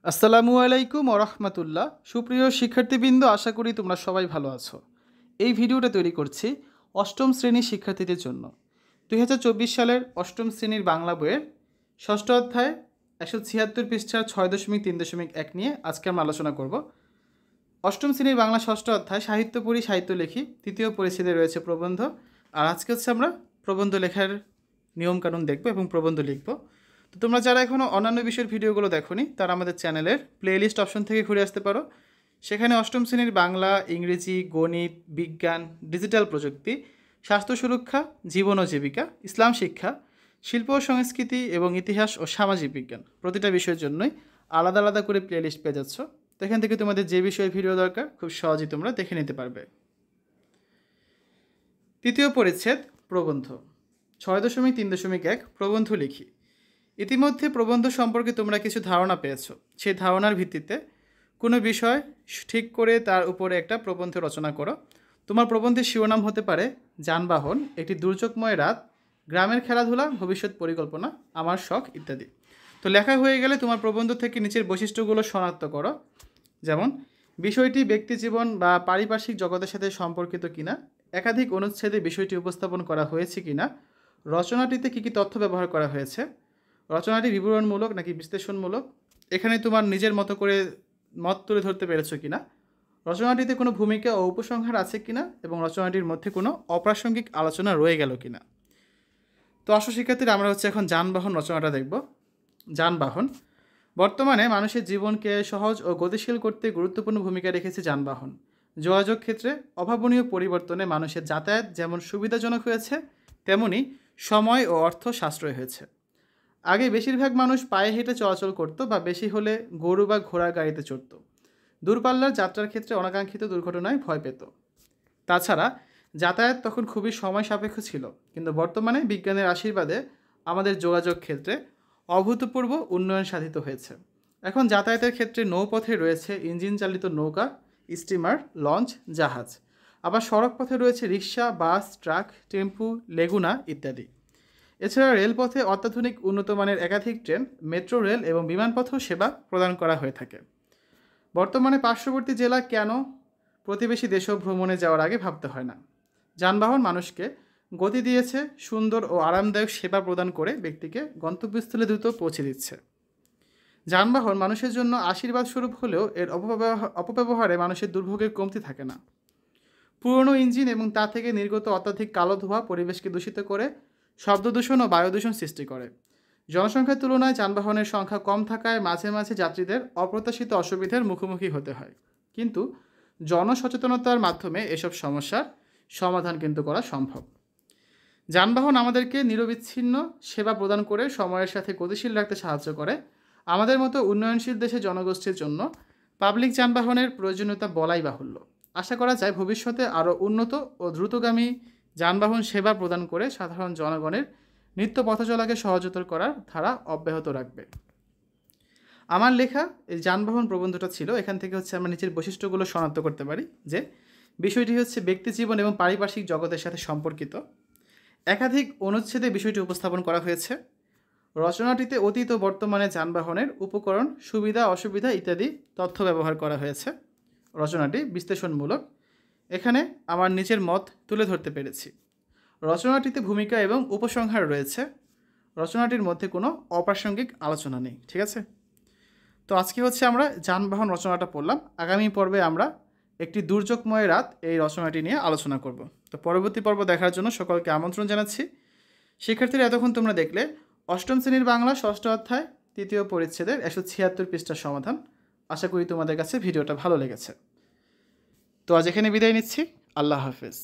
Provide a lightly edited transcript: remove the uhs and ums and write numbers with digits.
আসসালামু আলাইকুম ওরহমতুল্লাহ। সুপ্রিয় শিক্ষার্থীবৃন্দ, আশা করি তোমরা সবাই ভালো আছো। এই ভিডিওটা তৈরি করছি অষ্টম শ্রেণীর শিক্ষার্থীদের জন্য। 2024 সালের অষ্টম শ্রেণীর বাংলা বইয়ের ষষ্ঠ অধ্যায় 176 পৃষ্ঠার 6.3.1 নিয়ে আজকে আমরা আলোচনা করব। অষ্টম শ্রেণীর বাংলা ষষ্ঠ অধ্যায় সাহিত্য পড়ি সাহিত্য লেখি তৃতীয় পরিচ্ছেদে রয়েছে প্রবন্ধ। আর আজকে হচ্ছে আমরা প্রবন্ধ লেখার নিয়মকানুন দেখব এবং প্রবন্ধ লিখব। তো তোমরা যারা এখনও অন্যান্য বিষয়ের ভিডিওগুলো দেখোনি তারা আমাদের চ্যানেলের প্লেলিস্ট অপশন থেকে ঘুরে আসতে পারো। সেখানে অষ্টম শ্রেণীর বাংলা, ইংরেজি, গণিত, বিজ্ঞান, ডিজিটাল প্রযুক্তি, স্বাস্থ্য সুরক্ষা, জীবন ও জীবিকা, ইসলাম শিক্ষা, শিল্প ও সংস্কৃতি এবং ইতিহাস ও সামাজিক বিজ্ঞান প্রতিটা বিষয়ের জন্যই আলাদা আলাদা করে প্লেলিস্ট পেয়ে যাচ্ছ। তো এখান থেকে তোমাদের যে বিষয়ে ভিডিও দরকার খুব সহজেই তোমরা দেখে নিতে পারবে। তৃতীয় পরিচ্ছেদ প্রবন্ধ 6.3.1 প্রবন্ধ লিখি। ইতিমধ্যে প্রবন্ধ সম্পর্কে তোমরা কিছু ধারণা পেয়েছো। সেই ধারণার ভিত্তিতে কোনো বিষয় ঠিক করে তার উপরে একটা প্রবন্ধ রচনা করো। তোমার প্রবন্ধের শিরোনাম হতে পারে যানবাহন, একটি দুর্যোগময় রাত, গ্রামের খেলাধুলা, ভবিষ্যৎ পরিকল্পনা, আমার শখ ইত্যাদি। তো লেখা হয়ে গেলে তোমার প্রবন্ধ থেকে নিচের বৈশিষ্ট্যগুলো শনাক্ত করো। যেমন বিষয়টি ব্যক্তিজীবন বা পারিপার্শ্বিক জগতের সাথে সম্পর্কিত কিনা, একাধিক অনুচ্ছেদে বিষয়টি উপস্থাপন করা হয়েছে কিনা, রচনাটিতে কী কী তথ্য ব্যবহার করা হয়েছে, রচনাটি বিবরণমূলক নাকি বিশ্লেষণমূলক, এখানে তোমার নিজের মতো করে মত তুলে ধরতে পেরেছো কিনা, রচনাটিতে কোনো ভূমিকা ও উপসংহার আছে কিনা এবং রচনাটির মধ্যে কোনো অপ্রাসঙ্গিক আলোচনা রয়ে গেল কিনা। তো আসো শিক্ষার্থীরা, আমরা হচ্ছে এখন যানবাহন রচনাটা দেখব। যানবাহন বর্তমানে মানুষের জীবনকে সহজ ও গতিশীল করতে গুরুত্বপূর্ণ ভূমিকা রেখেছে যানবাহন। যোগাযোগ ক্ষেত্রে অভাবনীয় পরিবর্তনে মানুষের যাতায়াত যেমন সুবিধাজনক হয়েছে, তেমনি সময় ও অর্থ সাশ্রয় হয়েছে। আগে বেশিরভাগ মানুষ পায়ে হেঁটে চলাচল করতো বা বেশি হলে গরু বা ঘোড়ার গাড়িতে চড়ত। দূরপাল্লার যাত্রার ক্ষেত্রে অনাকাঙ্ক্ষিত দুর্ঘটনায় ভয় পেত। তাছাড়া যাতায়াত তখন খুবই সময় সাপেক্ষ ছিল, কিন্তু বর্তমানে বিজ্ঞানের আশীর্বাদে আমাদের যোগাযোগ ক্ষেত্রে অভূতপূর্ব উন্নয়ন সাধিত হয়েছে। এখন যাতায়াতের ক্ষেত্রে নৌপথে রয়েছে ইঞ্জিন চালিত নৌকা, স্টিমার, লঞ্চ, জাহাজ। আবার সড়ক পথে রয়েছে রিক্সা, বাস, ট্রাক, টেম্পু, লেগুনা ইত্যাদি। এছাড়া রেলপথে অত্যাধুনিক উন্নত মানের একাধিক ট্রেন, মেট্রো রেল এবং বিমানপথও সেবা প্রদান করা হয়ে থাকে। বর্তমানে পার্শ্ববর্তী জেলা কেন প্রতিবেশী দেশও ভ্রমণে যাওয়ার আগে ভাবতে হয় না। যানবাহন মানুষকে গতি দিয়েছে, সুন্দর ও আরামদায়ক সেবা প্রদান করে ব্যক্তিকে গন্তব্যস্থলে দ্রুত পৌঁছে দিচ্ছে। যানবাহন মানুষের জন্য আশীর্বাদ স্বরূপ হলেও এর অপব্যবহারে মানুষের দুর্ভোগের কমতি থাকে না। পুরনো ইঞ্জিন এবং তা থেকে নির্গত অত্যাধিক কালো ধোঁয়া পরিবেশকে দূষিত করে, শব্দ দূষণ ও বায়ু দূষণ সৃষ্টি করে। জনসংখ্যার তুলনায় যানবাহনের সংখ্যা কম থাকায় মাঝে মাঝে যাত্রীদের অপ্রত্যাশিত অসুবিধার মুখোমুখি হতে হয়, কিন্তু জনসচেতনতার মাধ্যমে এসব সমস্যার সমাধান কিন্তু করা সম্ভব। যানবাহন আমাদেরকে নিরবিচ্ছিন্ন সেবা প্রদান করে সময়ের সাথে গতিশীল রাখতে সাহায্য করে। আমাদের মতো উন্নয়নশীল দেশের জনগোষ্ঠীর জন্য পাবলিক যানবাহনের প্রয়োজনীয়তা বলাই বাহুল্য। আশা করা যায় ভবিষ্যতে আরও উন্নত ও দ্রুতগামী যানবাহন সেবা প্রদান করে সাধারণ জনগণের নিত্য পথচলাকে সহজতর করার ধারা অব্যাহত রাখবে। আমার লেখা এই যানবাহন প্রবন্ধটা ছিল। এখান থেকে হচ্ছে আমরা নিচের বৈশিষ্ট্যগুলো শনাক্ত করতে পারি যে বিষয়টি হচ্ছে ব্যক্তিজীবন এবং পারিপার্শ্বিক জগতের সাথে সম্পর্কিত। একাধিক অনুচ্ছেদে বিষয়টি উপস্থাপন করা হয়েছে। রচনাটিতে অতীত ও বর্তমানে যানবাহনের উপকরণ, সুবিধা অসুবিধা ইত্যাদি তথ্য ব্যবহার করা হয়েছে। রচনাটি বিশ্লেষণমূলক। এখানে আমার নিচের মত তুলে ধরতে পেরেছি। রচনাটিতে ভূমিকা এবং উপসংহার রয়েছে। রচনাটির মধ্যে কোনো অপ্রাসঙ্গিক আলোচনা নেই। ঠিক আছে, তো আজকে হচ্ছে আমরা যানবাহন রচনাটা পড়লাম। আগামী পর্বে আমরা একটি দুর্যোগময় রাত এই রচনাটি নিয়ে আলোচনা করব। তো পরবর্তী পর্ব দেখার জন্য সকলকে আমন্ত্রণ জানাচ্ছি। শিক্ষার্থীরা, এতক্ষণ তোমরা দেখলে অষ্টম শ্রেণীর বাংলা ষষ্ঠ অধ্যায় তৃতীয় পরিচ্ছেদের 176 পৃষ্ঠার সমাধান। আশা করি তোমাদের কাছে ভিডিওটা ভালো লেগেছে। তো আজ এখানে বিদায় নিচ্ছি। আল্লাহ হাফেজ।